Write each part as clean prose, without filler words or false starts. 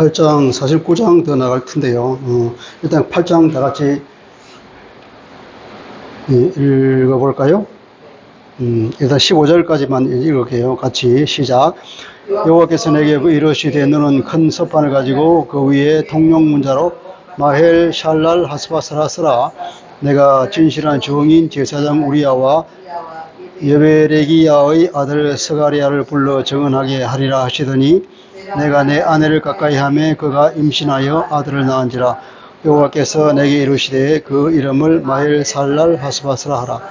8장, 사실 9장 더 나갈 텐데요. 일단 8장 다 같이 읽어볼까요? 일단 15절까지만 읽을게요. 같이 시작. 여호와께서 내게 이르시되 너는 큰 석판을 가지고 그 위에 통용 문자로 마헬 샬랄 하스바스라 쓰라. 내가 진실한 증인 제사장 우리야와 여베레기야의 아들 스가리야를 불러 증언하게 하리라 하시더니 내가 내 아내를 가까이 하매 그가 임신하여 아들을 낳은지라. 여호와께서 내게 이르시되 그 이름을 마헬 살랄 하스바스라 하라.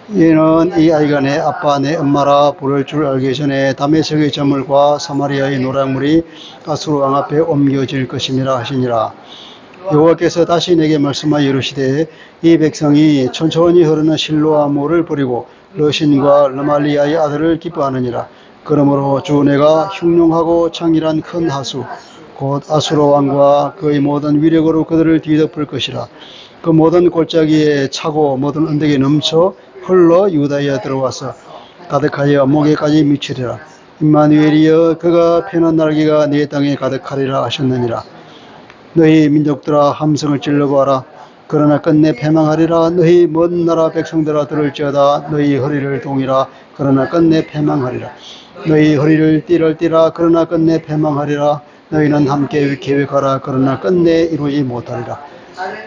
이는 이 아이가 내 아빠 내 엄마라 부를 줄 알기 전에 다메섹의 저물과 사마리아의 노략물이 아수르 왕 앞에 옮겨질 것임이라 하시니라. 여호와께서 다시 내게 말씀하여 이르시되 이 백성이 천천히 흐르는 실로아모를 버리고 러신과 르말리아의 아들을 기뻐하느니라. 그러므로 주 내가 흉룡하고 창일한 큰 하수 곧 아수르 왕과 그의 모든 위력으로 그들을 뒤덮을 것이라. 그 모든 골짜기에 차고 모든 언덕에 넘쳐 흘러 유다에 들어와서 가득하여 목에까지 미치리라. 임마누엘이여 그가 펴는 날개가 네 땅에 가득하리라 하셨느니라. 너희 민족들아 함성을 질러보아라. 그러나 끝내 패망하리라. 너희 먼 나라 백성들아 들을지어다. 너희 허리를 동이라. 그러나 끝내 패망하리라. 너희 허리를 띠라. 그러나 끝내 패망하리라. 너희는 함께 계획하라. 그러나 끝내 이루지 못하리라.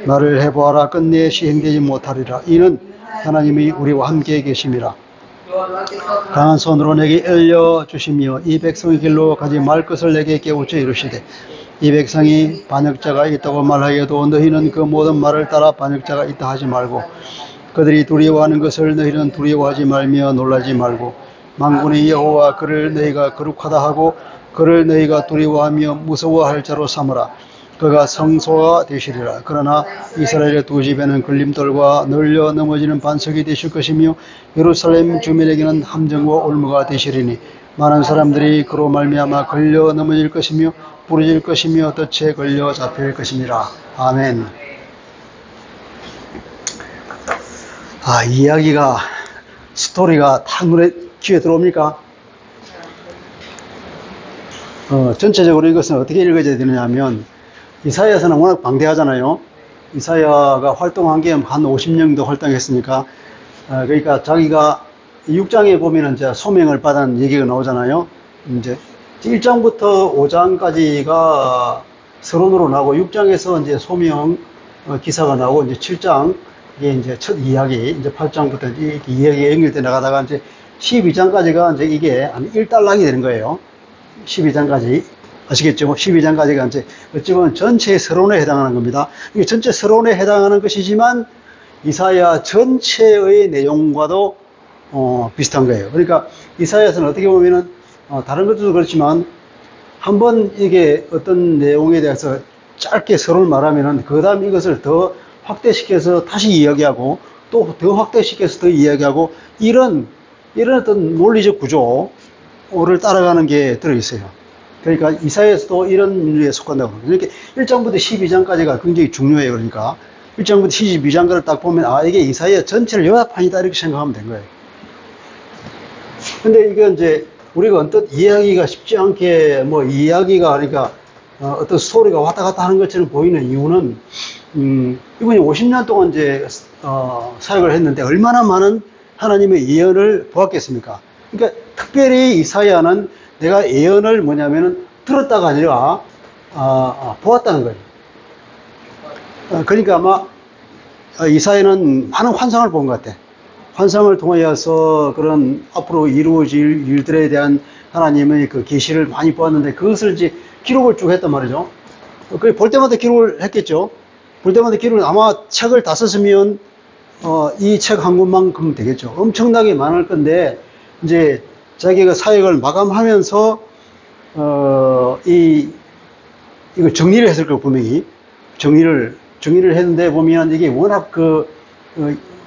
말을 해보아라. 끝내 시행되지 못하리라. 이는 하나님이 우리와 함께 계심이라. 강한 손으로 내게 알려주시며 이 백성의 길로 가지 말 것을 내게 깨우쳐 이르시되 이 백성이 반역자가 있다고 말하여도 너희는 그 모든 말을 따라 반역자가 있다 하지 말고 그들이 두려워하는 것을 너희는 두려워하지 말며 놀라지 말고 만군의 여호와 그를 너희가 거룩하다 하고 그를 너희가 두려워하며 무서워할 자로 삼으라. 그가 성소가 되시리라. 그러나 이스라엘의 두 집에는 걸림돌과 널려 넘어지는 반석이 되실 것이며 예루살렘 주민에게는 함정과 올무가 되시리니 많은 사람들이 그로 말미암아 걸려 넘어질 것이며 부러질 것이며 덫에 걸려 잡힐 것이니라. 아멘. 이야기가 스토리가 다 눈에 귀에 들어옵니까? 전체적으로 이것은 어떻게 읽어져야 되느냐 하면 이사야서는 워낙 방대하잖아요. 이사야가 활동한 게 한 50년 정도 활동했으니까 그러니까 자기가 6장에 보면은 이제 소명을 받은 얘기가 나오잖아요. 이제 1장부터 5장까지가 서론으로 나오고 6장에서 이제 소명 기사가 나오고 이제 7장 이게 이제 첫 이야기 이제 8장부터 이 이야기가 연결돼 나가다가 이제 12장까지가 이제 이게 한 1달락이 되는 거예요. 12장까지. 아시겠죠? 12장까지가 이제 어찌 보면 전체 서론에 해당하는 겁니다. 이게 전체 서론에 해당하는 것이지만 이사야 전체의 내용과도 비슷한 거예요. 그러니까 이사야서는 어떻게 보면은 다른 것도 그렇지만 한번 이게 어떤 내용에 대해서 짧게 서론을 말하면은 그 다음 이것을 더 확대시켜서 다시 이야기하고 또 더 확대시켜서 더 이야기하고 이런 어떤 논리적 구조를 따라가는 게 들어있어요. 그러니까 이사야서도 이런 류에 속한다고 합니다. 이렇게 1장부터 12장까지가 굉장히 중요해요. 그러니까 1장부터 12장까지를 딱 보면 이게 이사야 전체를 요약판이다 이렇게 생각하면 된 거예요. 근데 이게 이제 우리가 언뜻 이해하기가 쉽지 않게 이야기가 그러니까 어떤 스토리가 왔다 갔다 하는 것처럼 보이는 이유는 이분이 50년 동안 이제 사역을 했는데 얼마나 많은 하나님의 예언을 보았겠습니까? 그러니까 특별히 이사야는 내가 예언을 뭐냐면은 들었다가 아니라 보았다는 거예요. 그러니까 아마 이사야는 많은 환상을 본 것 같아. 환상을 통하여서 그런 앞으로 이루어질 일들에 대한 하나님의 그 계시를 많이 보았는데 그것을 이제 기록을 쭉 했단 말이죠. 볼 때마다 기록을 했겠죠. 볼 때마다 기록을 아마 책을 다 썼으면 이 책 한 권만큼 되겠죠. 엄청나게 많을 건데 이제 자기가 사역을 마감하면서 이거 정리를 했을 거예요. 분명히 정리를 했는데 보면 이게 워낙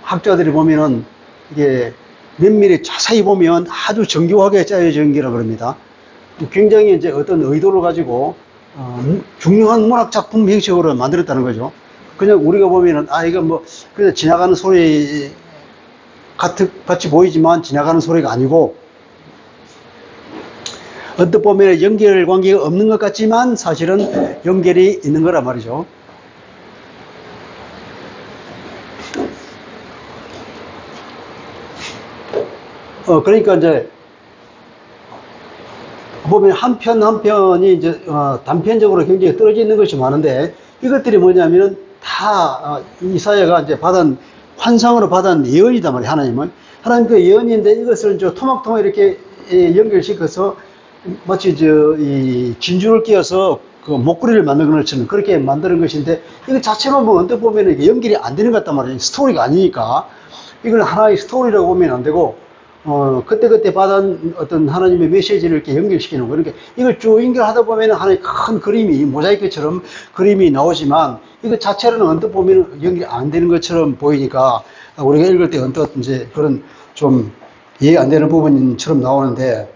학자들이 보면은 이게 면밀히 자세히 보면 아주 정교하게 짜여진 거라 그럽니다. 굉장히 이제 어떤 의도를 가지고 중요한 문학 작품 형식으로 만들었다는 거죠. 그냥 우리가 보면은 이거 그냥 지나가는 소리 같이 보이지만 지나가는 소리가 아니고 언뜻 보면 연결 관계가 없는 것 같지만 사실은 연결이 있는 거란 말이죠. 그러니까 이제 보면 한 편 한 편이 이제 단편적으로 굉장히 떨어져 있는 것이 많은데, 이것들이 뭐냐면은 다 이사야가 이제 받은 환상으로 받은 예언이단 말이에요. 하나님 그 예언인데, 이것을 이제 토막토막 이렇게 연결시켜서 마치 이 진주를 끼워서 그 목걸이를 만든 것처럼 그렇게 만드는 것인데, 이거 자체만 보면 언뜻 보면 이게 연결이 안 되는 것 같단 말이에요. 스토리가 아니니까 이걸 하나의 스토리라고 보면 안 되고, 그때그때 받은 어떤 하나님의 메시지를 이렇게 연결시키는 거예요. 그러니까 이걸 쭉 연결하다 보면 하나의 큰 그림이, 모자이크처럼 그림이 나오지만, 이거 자체로는 언뜻 보면 연결이 안 되는 것처럼 보이니까, 우리가 읽을 때 언뜻 이제 그런 좀 이해 안 되는 부분처럼 나오는데,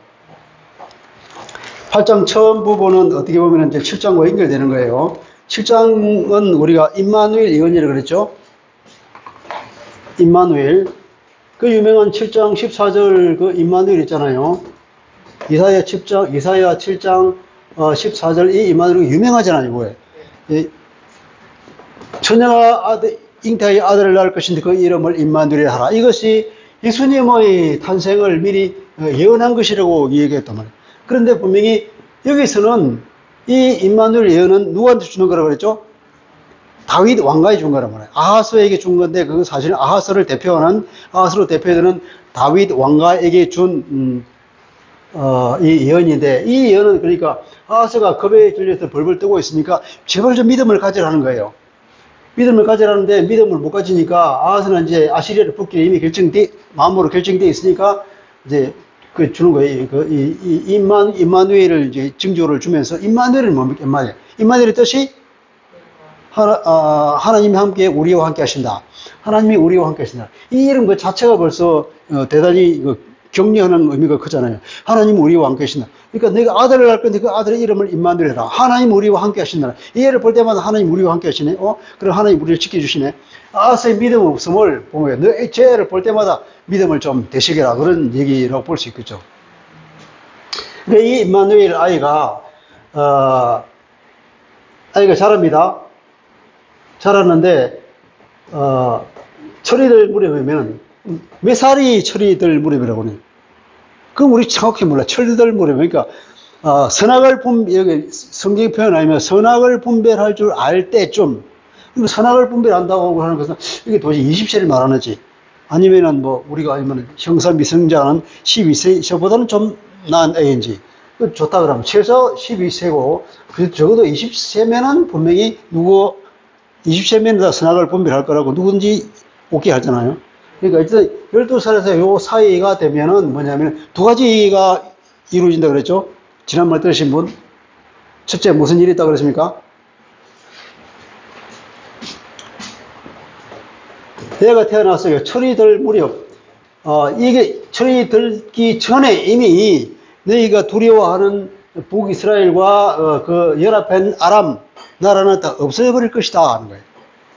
8장 처음 부분은 어떻게 보면 이제 7장과 연결되는 거예요. 7장은 우리가 임마누엘 예언이라고 그랬죠. 임마누엘. 그 유명한 7장 14절 그 임마누엘 있잖아요. 이사야 7장 14절 이 임마누엘이 유명하잖아요. 뭐예요? 처녀가 잉태의 아들을 낳을 것인데 그 이름을 임마누엘 하라. 이것이 예수님의 탄생을 미리 예언한 것이라고 얘기했단 말이에요. 그런데 분명히 여기서는 이 임마누엘 예언은 누구한테 주는 거라고 그랬죠? 다윗 왕가에 준 거란 말이에요. 아하스에게 준 건데, 그건 사실은 아하스로 대표되는 다윗 왕가에게 준 이 예언인데, 이 예언은 그러니까 아하스가 겁에 질려서 벌벌 떠고 있으니까 제발 좀 믿음을 가지라는 거예요. 믿음을 가지라는데 믿음을 못 가지니까 아하스는 이제 아시리아를 붙기로 이미 마음으로 결정돼 있으니까 이제 그 주는 거예요. 임마누엘을 이제 징조를 주면서, 임마누엘은 뭡니까? 임마누엘의 뜻이 하나님이 함께 우리와 함께 하신다. 하나님이 우리와 함께 하신다. 이 이름 그 자체가 벌써 대단히 격려하는 의미가 크잖아요. 하나님 우리와 함께 하신다. 그러니까 내가 아들을 낳을 건데 그 아들의 이름을 임마누엘 해라. 하나님 우리와 함께 하신다. 이 애를 볼 때마다 하나님 우리와 함께 하시네. 그럼 하나님 우리를 지켜주시네. 아하스의 믿음 없음을 보면 제 애를 볼 때마다 믿음을 좀 되시게라. 그런 얘기라고 볼 수 있겠죠. 근데 이 임마누엘 아이가 자랍니다. 자랐는데, 철이 들 무렵이면, 몇 살이 철이 들 무렵이라고 하네. 그럼 우리 정확히 몰라. 철이 들 무렵. 그러니까, 여기 성경 표현하면 선악을 분별할 줄 알 때쯤, 선악을 분별한다고 하는 것은 이게 도저히 20세를 말하는지, 아니면은 우리가 아니면 형사 미성자는 12세, 저보다는 좀 나은 애인지, 좋다 그러면 최소 12세고, 적어도 20세면은 분명히 20세면 다 선악을 분별할 거라고 누군지 오케이 하잖아요. 그러니까 일단 12살에서 요 사이가 되면은 뭐냐면 두 가지가 이루어진다 그랬죠. 지난번에 들으신 분. 첫째, 무슨 일이 있다 그랬습니까? 내가 태어났어요. 철이 들 무렵. 이게 철이 들기 전에 이미 너희가 두려워하는 북이스라엘과 그 연합한 아람 나라는 다 없어져버릴 것이다 하는 거예요.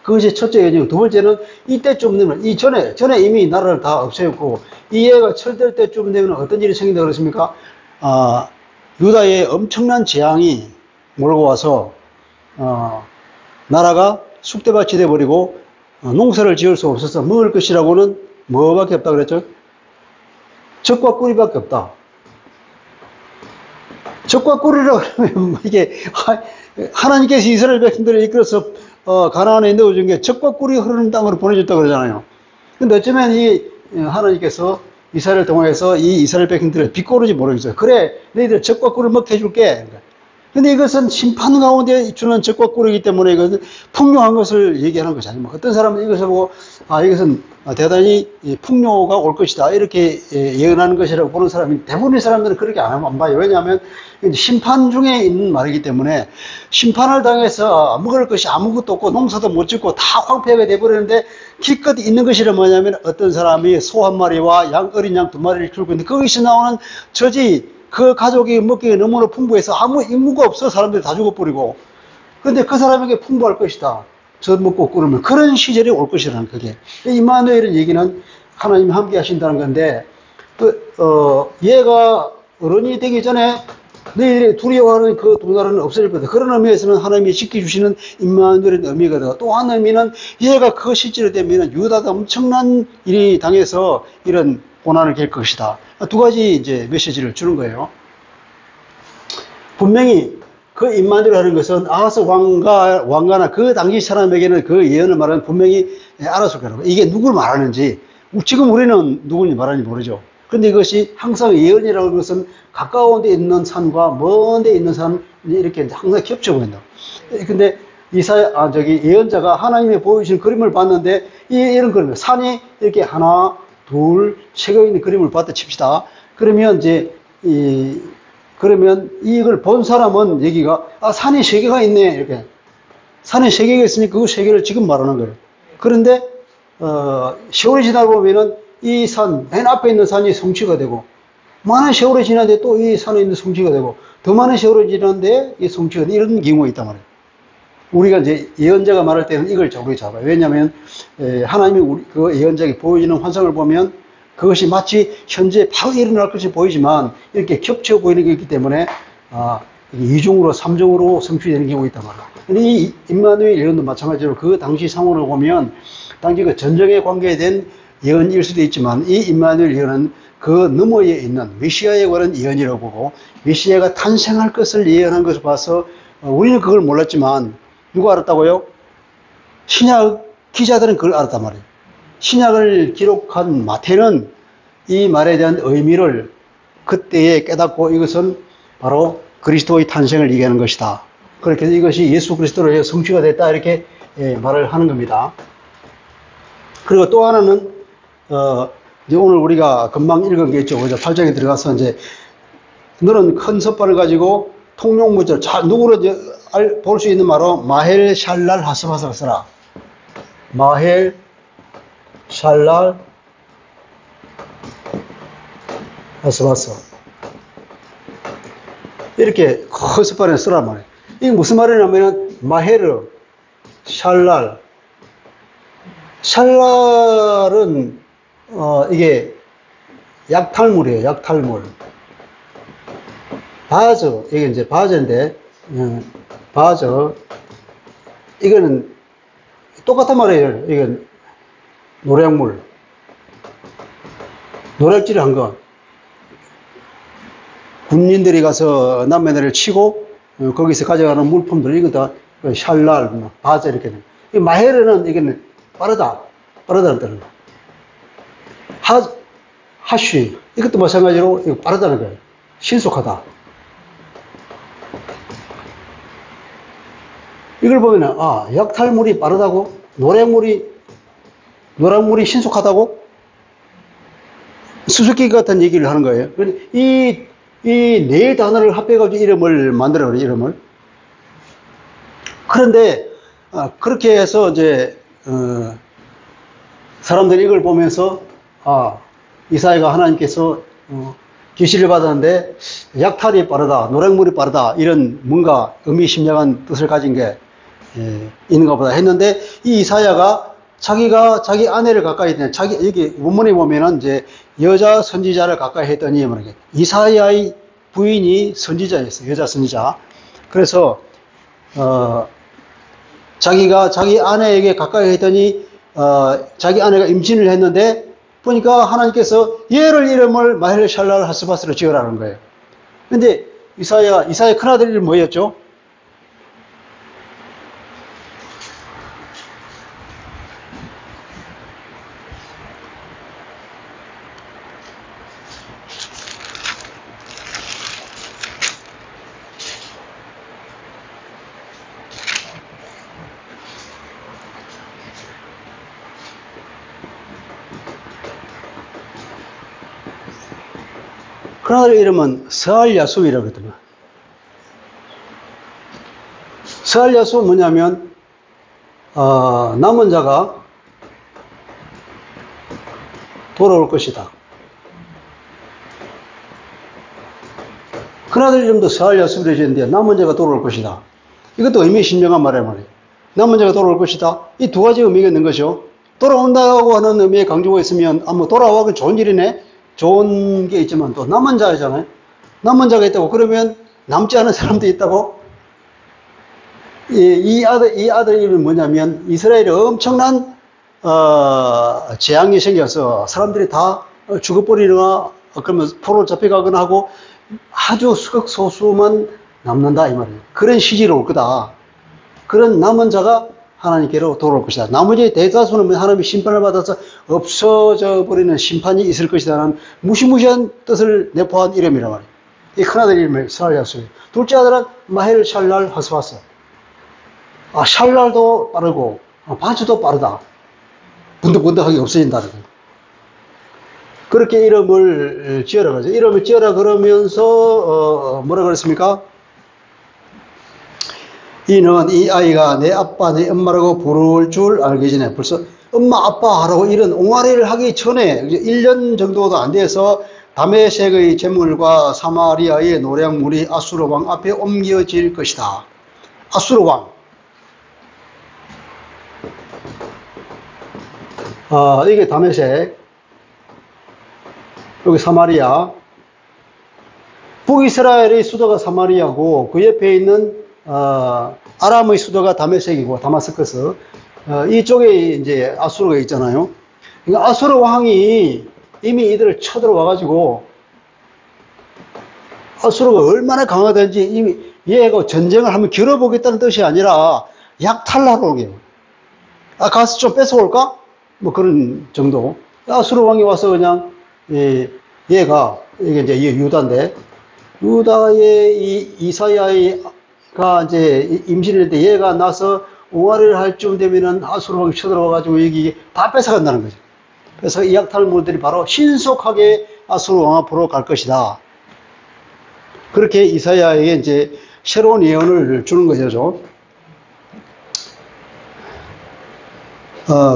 그것이 첫째 예정. 두 번째는 이때쯤 되면, 전에 이미 나라를 다 없애고, 이 애가 철들 때쯤 되면 어떤 일이 생긴다 그랬습니까? 유다에 엄청난 재앙이 몰고 와서, 나라가 쑥대밭이 돼버리고, 농사를 지을 수 없어서 먹을 것이라고는 뭐밖에 없다 그랬죠? 젖과 꿀이밖에 없다. 젖과 꿀이라고 하면 이게 하나님께서 이스라엘 백성들을 이끌어서 가나안에 넣어준 게 젖과 꿀이 흐르는 땅으로 보내줬다고 그러잖아요. 근데 어쩌면 이 하나님께서 이스라엘 동화에서 이 이스라엘 백성들을 비꼬는지 모르겠어요. 그래, 너희들 젖과 꿀을 먹게 해줄게. 근데 이것은 심판 가운데 주는 젖과 꿀이기 때문에 이것은 풍요한 것을 얘기하는 것이 아닙니다. 어떤 사람은 이것을 보고, 이것은 대단히 풍요가 올 것이다. 이렇게 예언하는 것이라고 보는 사람이, 대부분의 사람들은 그렇게 안 봐요. 왜냐하면 심판 중에 있는 말이기 때문에, 심판을 당해서 먹을 것이 아무것도 없고 농사도 못 짓고 다 황폐하게 돼버리는데, 기껏 있는 것이라 뭐냐면 어떤 사람이 소 한 마리와 어린 양 두 마리를 키우고 있는데, 거기서 나오는 젖이 그 가족이 먹기에 너무나 풍부해서 아무 임무가 없어 사람들이 다 죽어버리고, 근데 그 사람에게 풍부할 것이다. 젖 먹고 끓으면 그런 시절이 올 것이라는 그게. 임마누엘의 얘기는 하나님이 함께 하신다는 건데, 얘가 어른이 되기 전에 너희들이 두려워하는 그 두 나라는 없어질 거다. 그런 의미에서는 하나님이 지켜주시는 임마누엘의 의미가 또 한 의미는 얘가 그 시절이 되면 유다가 엄청난 일이 당해서 이런 고난을 겪을 것이다. 두 가지 이제 메시지를 주는 거예요. 분명히 그 임마누엘 하는 것은 아하스 왕가나 그 당시 사람에게는 그 예언을 말하면 분명히 알았을 거라고. 이게 누굴 말하는지, 지금 우리는 누굴 말하는지 모르죠. 그런데 이것이 항상 예언이라는 것은 가까운 데 있는 산과 먼 데 있는 산, 이렇게 항상 겹쳐 보인다. 근데 예언자가 하나님의 보여주신 그림을 봤는데, 이런 그림, 산이 이렇게 하나, 둘, 세 개 있는 그림을 봤다 칩시다. 그러면 그러면 이걸 본 사람은 여기가, 산이 세 개가 있네, 이렇게. 산이 세 개가 있으니 그 세 개를 지금 말하는 거예요. 그런데, 세월이 지나다 보면은 이 산, 맨 앞에 있는 산이 성취가 되고, 많은 세월이 지났는데 또 이 산에 있는 성취가 되고, 더 많은 세월이 지났는데 이 성취가 되고, 이런 경우가 있단 말이에요. 우리가 이제 예언자가 말할 때는 이걸 우리 잡아요. 왜냐하면, 하나님이 그 예언자에게 보여주는 환상을 보면 그것이 마치 현재 바로 일어날 것이 보이지만 이렇게 겹쳐 보이는 게 있기 때문에, 이중으로, 삼중으로 성취되는 경우가 있단 말이에요. 근데 이 임마누엘 예언도 마찬가지로 그 당시 상황을 보면, 당시 그 전쟁에 관계된 예언일 수도 있지만, 이 임마누엘 예언은 그 너머에 있는 메시아에 관한 예언이라고 보고, 메시아가 탄생할 것을 예언한 것을 봐서, 우리는 그걸 몰랐지만, 누가 알았다고요? 신약 기자들은 그걸 알았단 말이에요. 신약을 기록한 마태는 이 말에 대한 의미를 그때에 깨닫고 이것은 바로 그리스도의 탄생을 얘기하는 것이다. 그렇게 해서 이것이 예수 그리스도로 성취가 됐다. 이렇게 말을 하는 겁니다. 그리고 또 하나는, 이제 오늘 우리가 금방 읽은 게 있죠. 그죠? 8장에 들어가서 이제, 너는 큰 섭판을 가지고 통용문자, 누구로 볼 수 있는 말로 마헬 샬랄 하스바스를 써라. 마헬 샬랄 하스바스. 이렇게 큰 섭판을 쓰란 말이에요. 이게 무슨 말이냐면, 마헬르, 샬랄. 샬랄은, 이게 약탈물이에요, 약탈물. 바저, 이게 이제 바저인데, 바저. 이거는 똑같은 말이에요. 이건 노략물. 노략질을 한 거. 군인들이 가서 남매들을 치고, 거기서 가져가는 물품들, 이거 다 샬랄, 바저 이렇게 됩니다. 이 마헤르는 이게 빠르다는 뜻은. 하쉬. 이것도 마찬가지로 이거 빠르다는 거예요. 신속하다. 이걸 보면은, 약탈물이 빠르다고? 노략물이 신속하다고? 수수께끼 같은 얘기를 하는 거예요. 이 네 단어를 합해가지고 이름을 만들어요, 이름을. 그런데, 그렇게 해서 이제, 사람들이 이걸 보면서, 이사야가 하나님께서, 계시를 받았는데, 약탈이 빠르다, 노략물이 빠르다, 이런 뭔가 의미심장한 뜻을 가진 게, 있는가 보다 했는데, 이 이사야가 자기가 자기 아내를 가까이 했더니, 여기 원문에 보면은 이제 여자 선지자를 가까이 했더니, 이사야의 부인이 선지자였어요. 여자 선지자. 그래서, 자기가 자기 아내에게 가까이 했더니, 자기 아내가 임신을 했는데, 보니까 하나님께서 얘를 이름을 마헬 샬랄 하스바스로 지으라는 거예요. 근데 이사야 큰아들 이름 뭐였죠? 큰아들 이름은 스알야수이라고 그러더라고요. 스알야수는 뭐냐면, 남은 자가 돌아올 것이다. 큰아들 이름도 스알야수로 되어있는데, 남은 자가 돌아올 것이다. 이것도 의미심장한 말이에요. 남은 자가 돌아올 것이다. 이 두 가지 의미가 있는 것이죠. 돌아온다고 하는 의미의 강조가 있으면, 돌아와, 그 좋은 일이네. 좋은 게 있지만 또 남은 자잖아요. 남은 자가 있다고 그러면 남지 않은 사람도 있다고? 이 아들 이름이 뭐냐면, 이스라엘에 엄청난, 재앙이 생겨서 사람들이 다 죽어버리거나, 그러면 포로로 잡혀가거나 하고 아주 극소수만 남는다, 이 말이에요. 그런 시절이 올 거다. 그런 남은 자가 하나님께로 돌아올 것이다. 나머지 대다수는 하나님의 심판을 받아서 없어져 버리는 심판이 있을 것이다라는 무시무시한 뜻을 내포한 이름이란 말이에요. 이 큰아들 이름이 스알리아스예요. 둘째 아들은 마헬 샬랄 하스바스. 샬랄도 빠르고 바즈도 빠르다. bun덕bun덕하게 없어진다는 거예요. 그렇게 이름을 지어라 그러죠. 이름을 지어라 그러면서 뭐라 그랬습니까? 이는 이 아이가 내 아빠 내 엄마라고 부를 줄 알기 전에, 벌써 엄마 아빠 하라고 이런 옹알이를 하기 전에 1년 정도도 안 돼서 다메섹의 재물과 사마리아의 노략물이 아수르 왕 앞에 옮겨질 것이다. 아수르 왕. 이게 다메섹, 여기 사마리아. 북이스라엘의 수도가 사마리아고 그 옆에 있는 아람의 수도가 다메섹이고 다마스커스. 이쪽에 이제 아수르가 있잖아요. 그러니까 아수르 왕이 이미 이들을 쳐들어와가지고, 아수르가 얼마나 강하든지 이미 얘가 전쟁을 한번 겨뤄보겠다는 뜻이 아니라 약탈하러 오게요. 가서 좀 뺏어올까? 뭐 그런 정도. 아수르 왕이 와서 그냥, 얘가, 이게 이제 유다인데, 유다의 이사야가 이제 임신할 때 얘가 나서 옹알이를 할 쯤 되면은 아수르 왕이 쳐들어와가지고 여기 다 뺏어간다는 거죠. 그래서 이 약탈물들이 바로 신속하게 아수르 왕 앞으로 갈 것이다. 그렇게 이사야에게 이제 새로운 예언을 주는 거죠.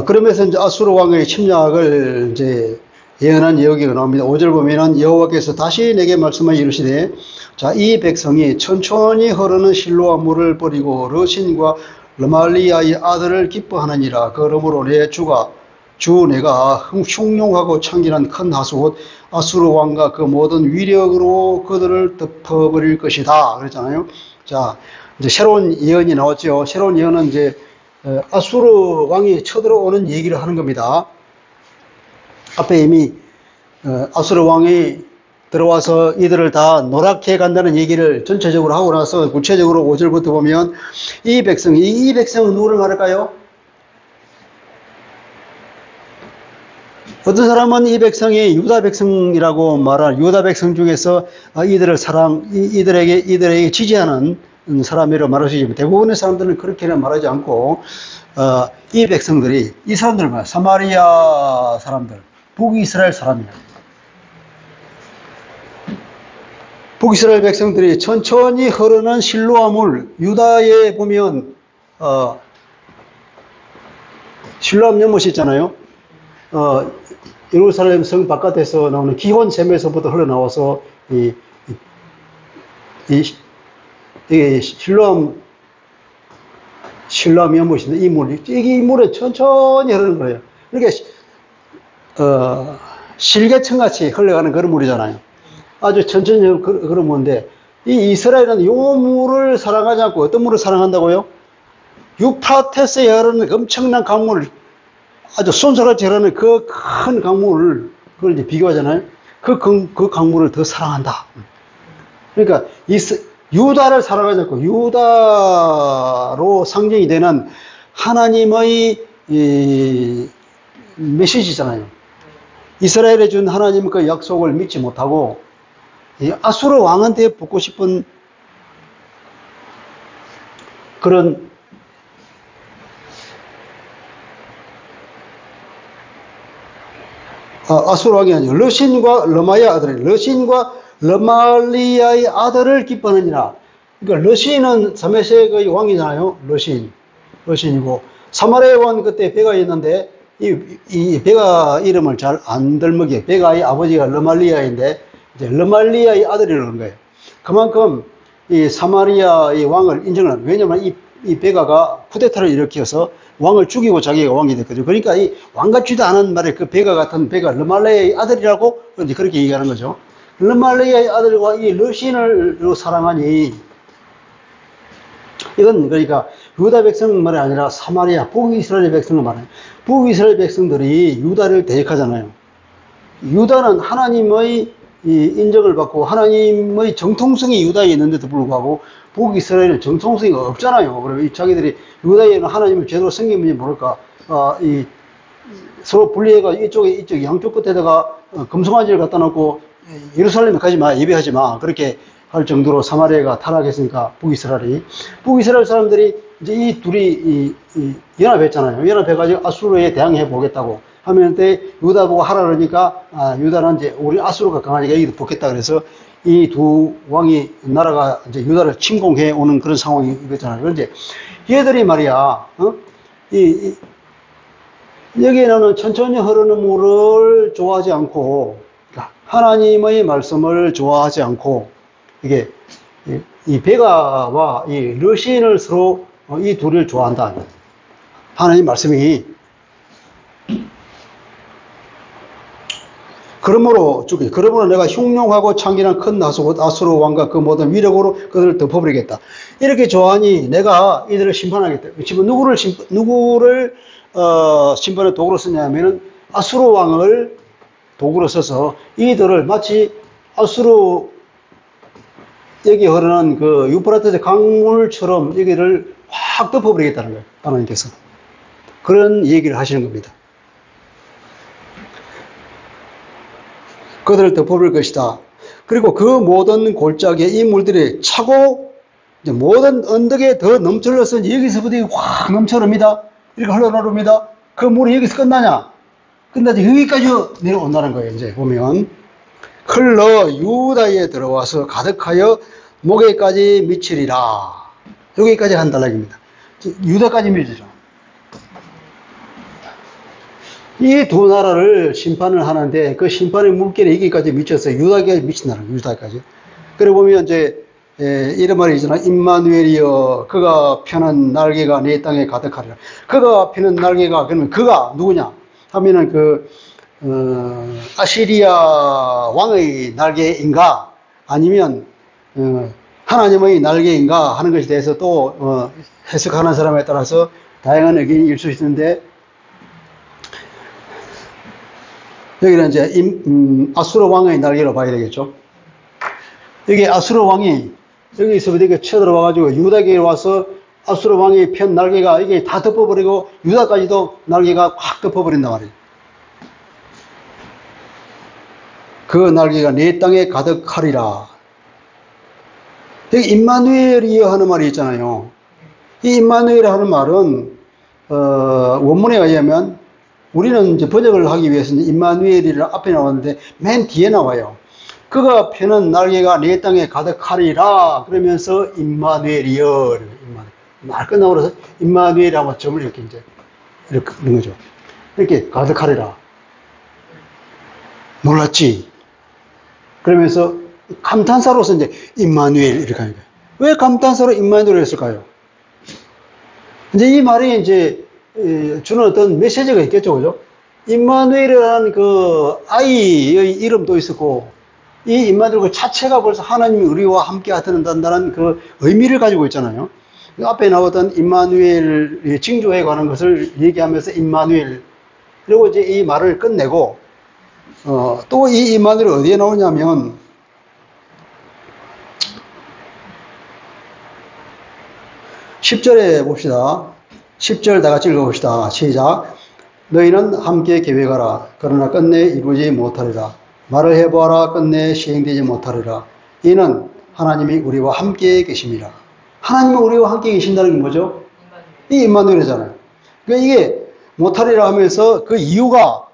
그러면서 이제 아수르 왕의 침략을 이제 예언한 예언이 나옵니다. 5절 보면은 여호와께서 다시 내게 말씀하여 이르시되, 자, 이 백성이 천천히 흐르는 실로아 물을 버리고 르신과 르말리아의 아들을 기뻐하느니라. 그러므로 내 주 내가 흉용하고 창기한 큰 하수 곧 아수르 왕과 그 모든 위력으로 그들을 덮어버릴 것이다. 그랬잖아요. 자, 이제 새로운 예언이 나왔죠. 새로운 예언은 이제 아수르 왕이 쳐들어오는 얘기를 하는 겁니다. 앞에 이미 아수르 왕이 들어와서 이들을 다 노랗게 간다는 얘기를 전체적으로 하고 나서 구체적으로 5절부터 보면 이 백성은 누구를 말할까요? 어떤 사람은 이 백성이 유다 백성이라고 말할 유다 백성 중에서 이들에게 지지하는 사람이라고 말할 수 있지만 대부분의 사람들은 그렇게는 말하지 않고 이 백성들이 이 사람들은 뭐야? 사마리아 사람들, 북이스라엘 사람이야. 북이스라엘 백성들이 천천히 흐르는 실로아 물, 유다에 보면 실로암 연못이 있잖아요. 예루살렘 성 바깥에서 나오는 기혼샘에서부터 흘러나와서 이게 실로암 연못인데 이 물에 천천히 흐르는 거예요. 이렇게 실개천같이 흘러가는 그런 물이잖아요. 아주 천천히 그런 물인데 이 이스라엘은 요 물을 사랑하지 않고 어떤 물을 사랑한다고요? 유프라테스에 흐르는 엄청난 강물, 아주 쏜살같이 흐르는 그 큰 강물을 그걸 이제 비교하잖아요. 그 강물을 더 사랑한다. 그러니까 유다를 사랑하지 않고 유다로 상징이 되는 하나님의 메시지잖아요. 이스라엘에 준 하나님의 그 약속을 믿지 못하고 아수르 왕한테 붙고 싶은 그런 아수르 왕이 아니고 르신과 르마야 아들, 르신과 르말리아의 아들을 기뻐하느니라. 그러니까 르신은 다메섹의 왕이잖아요. 르신이고 사마리아 왕 그때 배가 있는데 이 배가 이름을 잘 안 들먹여. 배가의 아버지가 르말리아인데 이제 르말리아의 아들이라는 거예요. 그만큼 이 사마리아의 왕을 인정을 합니다. 왜냐하면 이 베가가 쿠데타를 일으켜서 왕을 죽이고 자기가 왕이 됐거든요. 그러니까 이 왕 같지도 않은 말에 그 베가 같은 베가 르말리아의 아들이라고 이제 그렇게 얘기하는 거죠. 르말레의 아들과 이 르신을 사랑하니, 이건 그러니까 유다 백성만이 아니라 사마리아, 북이스라엘 백성을 말해요. 북이스라엘 백성들이 유다를 대적하잖아요. 유다는 하나님의 인정을 받고 하나님의 정통성이 유다에 있는데도 불구하고 북이스라엘은 정통성이 없잖아요. 그러면 자기들이 유다에는 하나님을 제대로 섬기는지 모를까, 서로 분리해가 이쪽 양쪽 끝에다가 금송아지를 갖다 놓고 예루살렘에 가지 마, 예배하지 마, 그렇게 할 정도로 사마리아가 타락했으니까 북이스라엘 사람들이 이제 이 둘이 연합했잖아요. 연합해가지고 아수르에 대항해 보겠다고 하면 때 유다 보고 하라 그러니까 유다는 이제 우리 아수르가 강하니까 여기도 붙겠다 그래서 이 두 왕이 나라가 이제 유다를 침공해 오는 그런 상황이 있잖아요. 그런데 얘들이 말이야, 여기에는 천천히 흐르는 물을 좋아하지 않고 하나님의 말씀을 좋아하지 않고 이게 이 베가와 이 르신을 서로 이 둘을 좋아한다. 하나님 말씀이 그러므로 내가 흉룡하고 창기한 큰 아수르 왕과 그 모든 위력으로 그들을 덮어버리겠다. 이렇게 좋아하니 내가 이들을 심판하겠다. 지금 누구를 심판의 도구로 쓰냐면은 아수르 왕을 도구로 써서 이들을 마치 아수르 여기 흐르는 그 유프라테스 강물처럼 여기를 확 덮어버리겠다는 거예요. 하나님께서. 그런 얘기를 하시는 겁니다. 그들을 덮어버릴 것이다. 그리고 그 모든 골짜기에 이 물들이 차고 이제 모든 언덕에 더 넘쳐흘러서 여기서부터 확 넘쳐납니다. 이렇게 흘러나옵니다. 그 물이 여기서 끝나냐? 끝나지 여기까지 내려온다는 거예요. 이제 보면 흘러 유다에 들어와서 가득하여 목에까지 미치리라. 여기까지 한다는 얘기입니다. 유다까지 미치죠. 이 두 나라를 심판을 하는데 그 심판의 물결이 여기까지 미쳤어요. 유다까지 미친다는 거예요. 유다까지. 그래 보면 이제 이런 말이 있잖아. 임마누엘이여 그가 펴는 날개가 내 땅에 가득하리라. 그가 펴는 날개가 그러면 그가 누구냐 하면은 아시리아 왕의 날개인가 아니면 하나님의 날개인가 하는 것에 대해서 또 해석하는 사람에 따라서 다양한 의견이 일 수 있는데 여기는 이제 아수르 왕의 날개로 봐야 되겠죠. 여기 아수르 왕이 여기서부터 이렇게 쳐들어와가지고 유다에게 와서 아수르 왕이 편 날개가 이게 다 덮어버리고 유다까지도 날개가 확 덮어버린단 말이에요. 그 날개가 내 땅에 가득하리라. 여기 임마누엘이여 하는 말이 있잖아요. 이 임마누엘 하는 말은 원문에 의하면 우리는 이제 번역을 하기 위해서는 임마누엘이를 앞에 나왔는데 맨 뒤에 나와요. 그가 펴는 날개가 내 땅에 가득하리라 그러면서 임마누엘이여 말 끝나고 나서 임마누엘하고 점을 이렇게 이제 이렇게 하는 거죠. 이렇게 가득하리라. 놀랐지? 그러면서 감탄사로서 이제 임마누엘 이렇게 하는 거예요. 왜 감탄사로 임마누엘을 했을까요? 이제 이 말이 이제 주는 어떤 메시지가 있겠죠, 그죠? 임마누엘이라는 그 아이의 이름도 있었고, 이 임마누엘 그 자체가 벌써 하나님이 우리와 함께 하신다는 그 의미를 가지고 있잖아요. 앞에 나왔던 임마누엘 징조에 관한 것을 얘기하면서 임마누엘, 그리고 이제 이 말을 끝내고, 또 이 임마누엘이 어디에 나오냐면, 10절에 봅시다. 10절 다 같이 읽어봅시다. 시작. 너희는 함께 계획하라. 그러나 끝내 이루지 못하리라. 말을 해보아라. 끝내 시행되지 못하리라. 이는 하나님이 우리와 함께 계심이라. 하나님이 우리와 함께 계신다는 게 뭐죠? 이 임마누엘이잖아요. 그러니까 이게 못하리라 하면서 그 이유가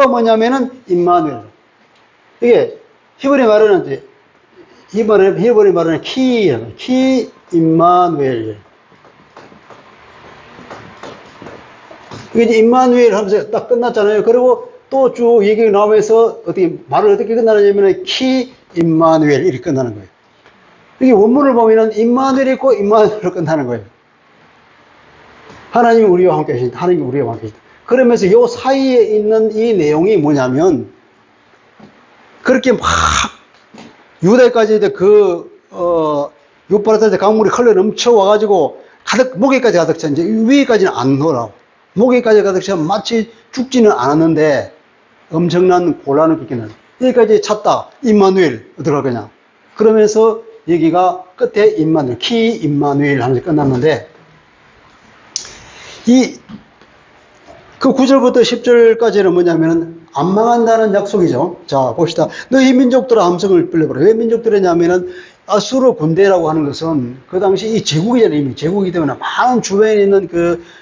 뭐냐면은 임마누엘. 이게 히브리 말은 이제 히브리 말은 키 임마누엘. 이게 임마누엘 하면서 딱 끝났잖아요. 그리고 또 쭉 얘기가 나오면서 말을 어떻게 끝나느냐면 키 임마누엘 이렇게 끝나는 거예요. 이게 원문을 보면은 임마누엘이 있고 임마누엘로 끝나는 거예요. 하나님이 우리와 함께 계신다. 하나님이 우리와 함께 계신다. 그러면서 이 사이에 있는 이 내용이 뭐냐면 그렇게 막 유대까지 이제 유프라테스 강물이 흘러 넘쳐 와가지고 가득, 목에까지 가득 차. 이제 위에까지는 안 오라. 목에까지 가득 차. 마치 죽지는 않았는데 엄청난 곤란을 겪기는. 여기까지 찼다. 임마누엘. 어떡할 거냐. 그러면서 여기가 끝에 임마누엘, 키 임마누엘 하면서 끝났는데, 그 9절부터 10절까지는 뭐냐면은, 안 망한다는 약속이죠. 자, 봅시다. 너희 민족들아 함성을 불러보라. 왜 민족들이냐면은, 아수르 군대라고 하는 것은 그 당시 이 제국이잖아요. 이미 제국이기 때문에 많은 주변에 있는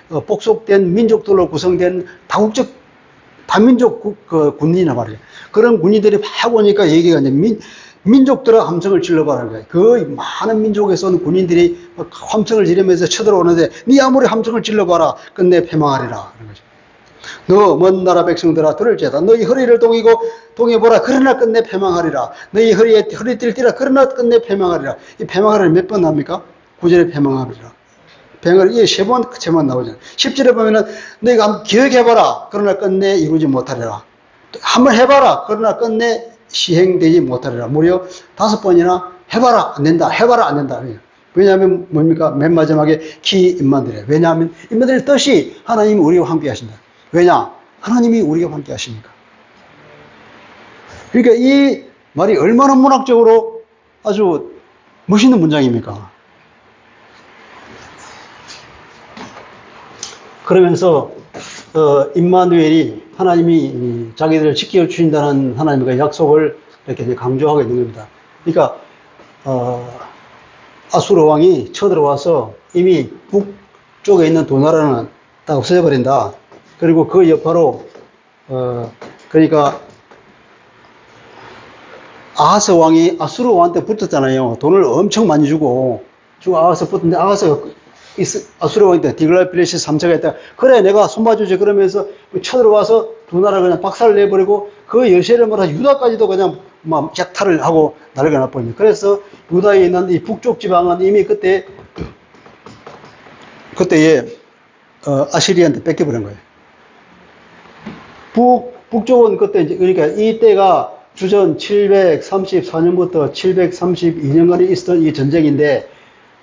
복속된 민족들로 구성된 다민족 군인이란 말이에요. 그런 군인들이 막 오니까 얘기가 이제 민족들아 함성을 질러봐라는 거예요. 그 많은 민족에서 온 군인들이 함성을 지르면서 쳐들어오는데, 네 아무리 함성을 질러봐라. 끝내 패망하리라. 하는 거죠. 너 먼 나라 백성들아 들을지어다. 너희 허리를 동여보라. 그러나 끝내 패망하리라. 너희 허리띠를 띠라. 그러나 끝내 패망하리라. 이 패망하리라 몇 번 나옵니까? 9절에 패망하리라. 패망하리라. 이게 세 번만 나오잖아요. 10절에 보면은 너희가 한번 기억해봐라. 그러나 끝내 이루지 못하리라. 한번 해봐라. 그러나 끝내 시행되지 못하리라. 무려 5번이나 해봐라. 안 된다. 해봐라. 안 된다. 왜냐하면 뭡니까? 맨 마지막에 키 임마누엘. 왜냐하면 임마누엘의 뜻이 하나님이 우리와 함께 하신다. 왜냐? 하나님이 우리가 함께 하시니까. 그러니까 이 말이 얼마나 문학적으로 아주 멋있는 문장입니까? 그러면서 임마누엘이 하나님이 자기들을 지켜주신다는 하나님의 약속을 이렇게 강조하고 있는 겁니다. 그러니까 아수르 왕이 쳐들어와서 이미 북쪽에 있는 두 나라는 다 없애버린다. 그리고 그 여파로 그러니까 아하스 왕이 아수르 왕한테 붙었잖아요. 돈을 엄청 많이 주고 아하스 붙었는데 아하스가 아수르 왕한테 디글라필레시 3차가 있다. 그래 내가 손봐주지. 그러면서 쳐들어와서 두 나라 그냥 박살을 내버리고 그 여세를 말아 유다까지도 그냥 막 약탈을 하고 날아가 놔버립니다. 그래서 유다에 있는 이 북쪽 지방은 이미 그때에 아시리한테 뺏겨버린 거예요. 북쪽은 그때 이제 그러니까 이때가 주전 734년부터 732년간에 있었던 이 전쟁인데,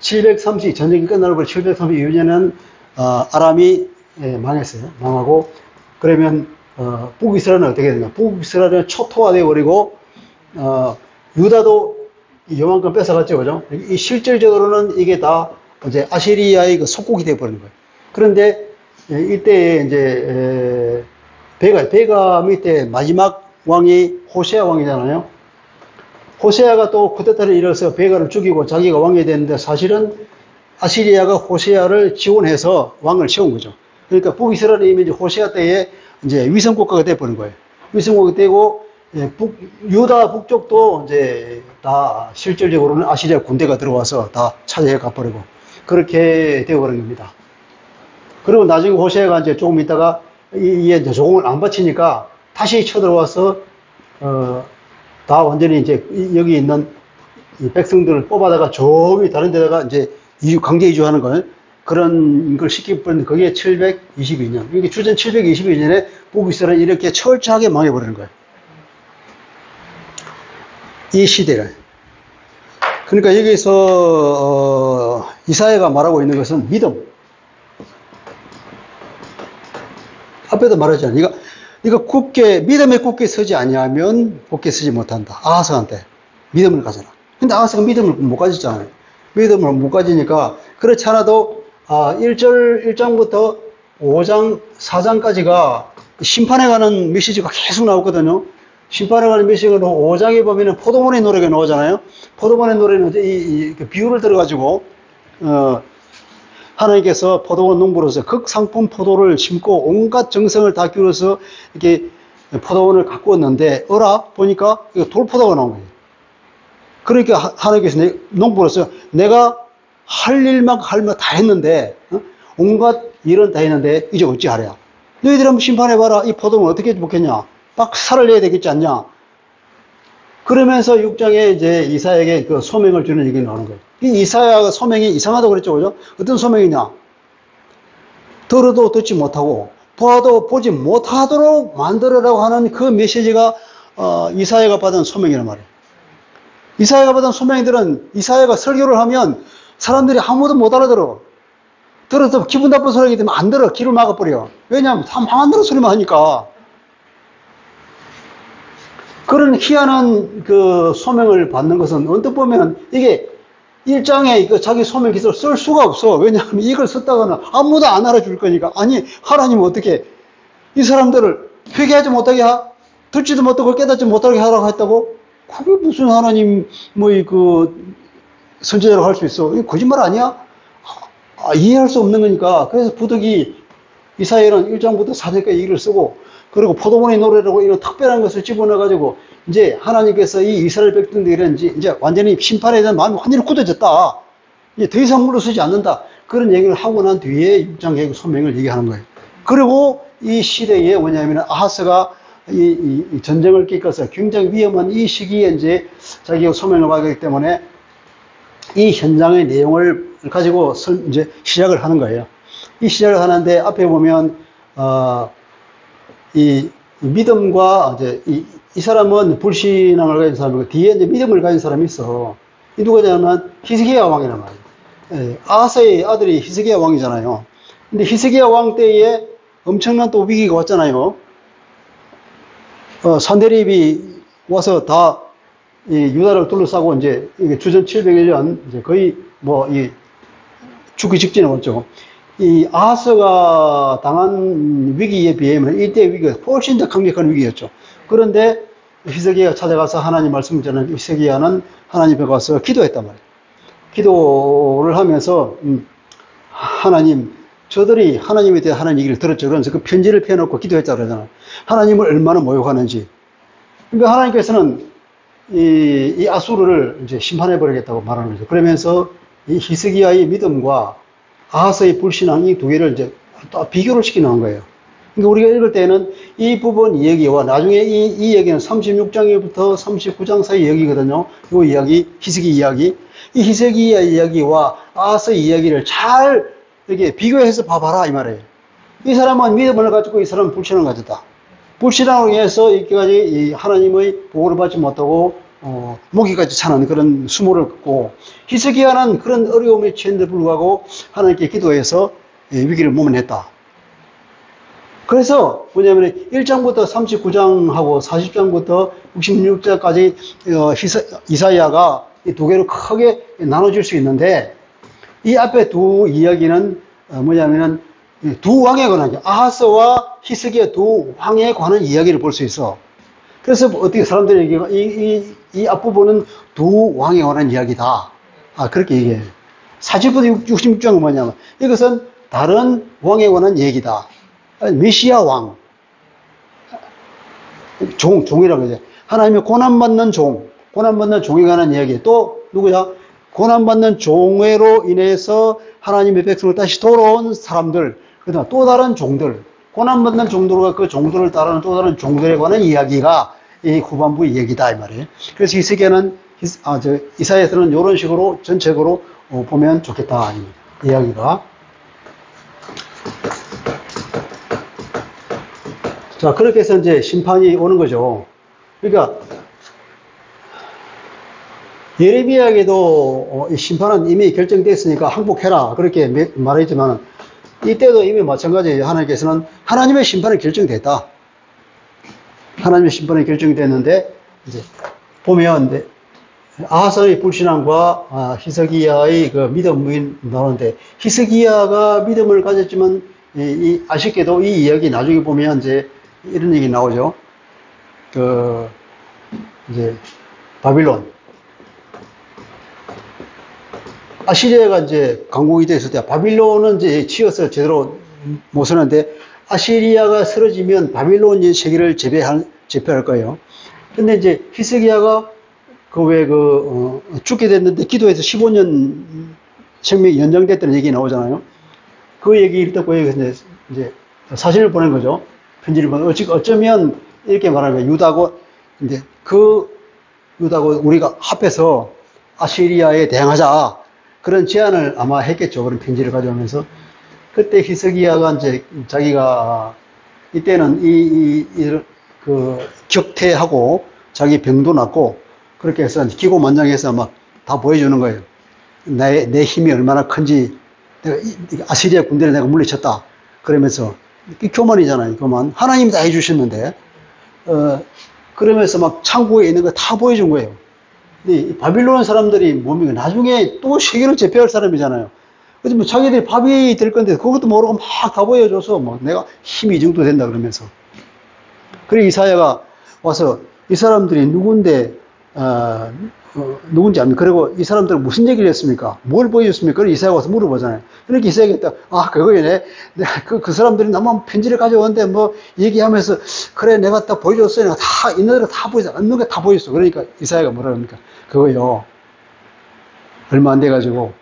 전쟁이 끝나고 732년에는 아람이 망했어요. 망하고 그러면 북이스라엘은 어떻게 되냐? 북이스라엘은 초토화되어 버리고 유다도 요만큼 뺏어갔죠, 그죠? 이 실질적으로는 이게 다 이제 아시리아의 그 속국이 되어 버린 거예요. 그런데 이때 이제 베가 밑에 마지막 왕이 호세아 왕이잖아요. 호세아가 또 쿠데타를 일어서 베가를 죽이고 자기가 왕이 됐는데, 사실은 아시리아가 호세아를 지원해서 왕을 세운 거죠. 그러니까 북이스라엘이 이미 호세아 때에 이제 위성국가가 돼버린 거예요. 위성국이 되고, 유다 북쪽도 이제 다 실질적으로는 아시리아 군대가 들어와서 다 차지해 가버리고, 그렇게 되어버린 겁니다. 그리고 나중에 호세아가 이제 조금 있다가 이게 조공을 안 바치니까 다시 쳐들어와서 다 완전히 이제 여기 있는 이 백성들을 뽑아다가 저기 다른 데다가 이제 강제 이주하는 걸, 그런 걸 시켜버렸는데, 그게 722년. 이게 주전 722년에 북이스라엘이 이렇게 철저하게 망해버리는 거예요. 이 시대를. 그러니까 여기서 이사야가 말하고 있는 것은 믿음. 앞에도 말했잖아요. 이거 믿음에 굳게 서지 아니하면 굳게 서지 못한다. 아하스한테 믿음을 가져라. 근데 아하스가 믿음을 못 가졌잖아요. 믿음을 못 가지니까, 그렇지 않아도 1장부터 5장, 4장까지가 심판에 가는 메시지가 계속 나오거든요. 심판에 가는 메시지가 5장에 보면은 포도원의 노래가 나오잖아요. 포도원의 노래는 이 비유를 들어가지고 하나님께서 포도원 농부로서 극상품 포도를 심고 온갖 정성을 다 기울여서 이렇게 포도원을 가꾸었는데, 보니까 돌포도가 나온 거예요. 그러니까 하나님께서 농부로서 내가 할 일만 다 했는데, 온갖 일은 다 했는데 이제 어찌하랴. 너희들 한번 심판해봐라. 이 포도는 어떻게 먹겠냐. 박살을 내야 되겠지 않냐. 그러면서 6장에 이제 이사야에게 그 소명을 주는 얘기가 나오는 거예요. 이 이사야가 소명이 이상하다고 그랬죠, 그죠? 어떤 소명이냐? 들어도 듣지 못하고, 보아도 보지 못하도록 만들어라고 하는 그 메시지가 이사야가 받은 소명이란 말이에요. 이사야가 받은 소명이들은 이사야가 설교를 하면 사람들이 아무도 못 알아들어. 들어서 기분 나쁜 소리 하게 되면 안 들어. 귀를 막아버려. 왜냐하면 안 들어 소리만 하니까. 그런 희한한 그 소명을 받는 것은 언뜻 보면 이게 일장에 그 자기 소명 기술을 쓸 수가 없어. 왜냐하면 이걸 썼다가는 아무도 안 알아줄 거니까. 아니, 하나님은 어떻게 이 사람들을 회개하지 못하게 듣지도 못하고 깨닫지 못하게 하라고 했다고? 그게 무슨 하나님, 선지자라고 할 수 있어. 이거 거짓말 아니야? 이해할 수 없는 거니까. 그래서 부득이 이사야는 1장부터 4절까지 얘기를 쓰고, 그리고 포도원의 노래라고 이런 특별한 것을 집어넣어가지고, 이제 하나님께서 이 이스라엘 백성들이 이제 완전히 심판에 대한 마음이 완전히 굳어졌다. 이제 더 이상 물러서지 않는다. 그런 얘기를 하고 난 뒤에 6장 계획 소명을 얘기하는 거예요. 그리고 이 시대에 뭐냐면 아하스가 이 전쟁을 끼껴서 굉장히 위험한 이 시기에 이제 자기가 소명을 받기 때문에 이 현장의 내용을 가지고 이제 시작을 하는 거예요. 이 시작을 하는데 앞에 보면 이 믿음과 이제 이 사람은 불신앙을 가진 사람이고 뒤에 이제 믿음을 가진 사람이 있어. 이 누구냐면 히스기야 왕이란 말이에요. 아하스의 아들이 히스기야 왕이잖아요. 근데 히스기야 왕 때에 엄청난 또 위기가 왔잖아요. 산데립이 와서 다 유다를 둘러싸고 이제 이게 주전 701년 이제 거의 죽기 직전에 왔죠. 이 아하스가 당한 위기에 비하면 이때 위기가 훨씬 더 강력한 위기였죠. 그런데 히스기야가 찾아가서 하나님 말씀을 전하는 히스기야는 하나님 앞에 가서 기도했단 말이에요. 기도를 하면서 하나님, 저들이 하나님에 대해 하나님 얘기를 들었죠. 그러면서 그 편지를 펴놓고 기도했다 그러잖아요. 하나님을 얼마나 모욕하는지. 그러니까 하나님께서는 이 아수르를 이제 심판해버리겠다고 말하는 거죠. 그러면서 이 히스기야의 믿음과 아하스의 불신앙이 두 개를 이제 또 비교를 시키는 거예요. 그러니까 우리가 읽을 때는 이 부분 이야기와 나중에 이 얘기는 36장부터 39장 사이 얘기거든요. 이 이야기, 히스기 이야기. 이 히스기야 이야기와 아하스의 이야기를 잘 이렇게 비교해서 봐봐라 이 말이에요. 이 사람은 믿음을 가지고 이 사람은 불신을 가졌다. 불신앙을 위해서 이렇게까지 하나님의 보호를 받지 못하고 모기까지 차는 그런 수모를 긋고, 히스기야는 그런 어려움에 처했는데 불구하고 하나님께 기도해서 위기를 모면했다. 그래서 뭐냐면 1장부터 39장하고 40장부터 66장까지 이사야가 이 두 개로 크게 나눠질 수 있는데, 이 앞에 두 이야기는 뭐냐면은 두 왕에 관한, 아하스와 히스기야 두 왕에 관한 이야기를 볼 수 있어. 그래서 어떻게 사람들이 얘기해, 이 앞부분은 두 왕에 관한 이야기다. 그렇게 얘기해요. 40부터 66장은 뭐냐면, 이것은 다른 왕에 관한 얘기다. 메시아 왕. 종이라고 하죠. 하나님의 고난받는 고난받는 종에 관한 이야기. 또, 누구야? 고난받는 종으로 인해서 하나님의 백성을 다시 돌아온 사람들, 그다음 또 다른 종들, 고난받는 종들과 그 종들을 따르는 또 다른 종들에 관한 이야기가 이 후반부 얘기다 이 말이에요. 그래서 히스기야는 이사야서는 이런 식으로 전체적으로 보면 좋겠다 이 이야기가. 자, 그렇게 해서 이제 심판이 오는 거죠. 그러니까 예레미야에게도 이 심판은 이미 결정됐으니까 항복해라 그렇게 말했지만, 이때도 이미 마찬가지예요. 하나님께서는 하나님의 심판이 결정됐다. 하나님의 심판이 결정됐는데, 이제 보면 이제 아하스의 불신앙과 히스기야의 그 믿음이 나오는데, 히스기야가 믿음을 가졌지만 아쉽게도 이 이야기 나중에 보면 이제 이런 얘기 나오죠. 이제 바빌론. 아시리아가 이제 강국이 됐을 때 바빌론은 이제 치어서 제대로 못 쓰는데, 아시리아가 쓰러지면 바빌론이 세계를 제패할 거예요. 근데 이제 히스기야가 죽게 됐는데 기도해서 15년 생명이 연장됐다는 얘기 나오잖아요. 그 얘기를 듣고 이제 사진을 보낸 거죠. 편지를 보낸. 어쩌면 이렇게 말하면 유다고 이제 유다고 우리가 합해서 아시리아에 대항하자. 그런 제안을 아마 했겠죠. 그런 편지를 가져오면서. 그때 히스기야가 이제 자기가 이때는 격퇴하고 자기 병도 났고, 그렇게 해서 기고만장해서 막 다 보여주는 거예요. 내 힘이 얼마나 큰지, 내가 아시리아 군대를 내가 물리쳤다. 그러면서, 교만이잖아요, 교만. 하나님이 다 해주셨는데, 그러면서 막 창고에 있는 거 다 보여준 거예요. 근데 바빌론 사람들이 뭡니까? 나중에 또 세계를 제패할 사람이잖아요. 그래서 뭐 자기들이 밥이 될 건데, 그것도 모르고 막 다 보여줘서, 뭐 내가 힘이 이 정도 된다 그러면서. 그리고 이사야가 와서 이 사람들이 누군데, 누군지 압니까? 그리고 이 사람들은 무슨 얘기를 했습니까? 뭘 보여줬습니까? 그래서 이사야가 와서 물어보잖아요. 그러니까 이사야가 했다. 그거네. 그 사람들이 나만 편지를 가져오는데 뭐 얘기하면서 그래, 내가 딱 보여줬어. 내가 다, 있는 대로 다 보여줬어. 없는 거 다 보여줬어. 그러니까 이사야가 뭐라 그럽니까? 그거요. 얼마 안 돼가지고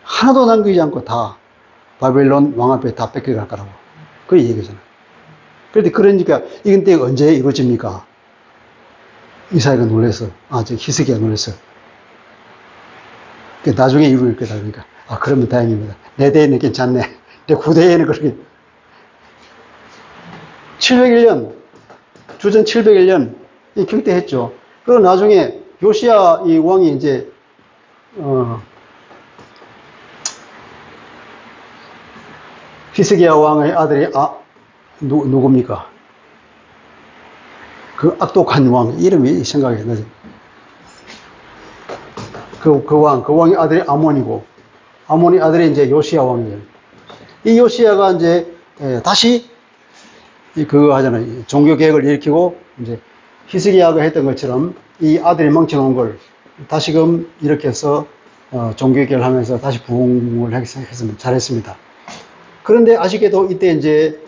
하나도 남기지 않고 다 바벨론 왕 앞에 다 뺏겨갈 거라고. 그 얘기잖아요. 그러니까 이건 때 언제 이루어집니까? 이사야가 놀랬어. 히스기야가 놀랬어. 나중에 이루어질 거다. 그러니까. 그러면 다행입니다. 내 대에는 괜찮네. 내 후대에는 그렇게. 701년, 주전 701년, 격퇴했죠. 그리고 나중에 요시야 이 왕이 이제, 히스기야 왕의 아들이, 누굽니까? 그 악독한 왕, 이름이 생각이 안 나죠. 그 왕의 아들이 아몬이고, 아몬의 아들이 이제 요시야 왕이에요. 이 요시야가 이제, 다시, 그거 하잖아요. 종교개혁을 일으키고, 이제, 히스기야가 했던 것처럼, 이 아들이 망쳐놓은 걸, 다시금 이렇게 해서, 종교개혁을 하면서 다시 부흥을 했으면 잘했습니다. 그런데 아쉽게도 이때 이제,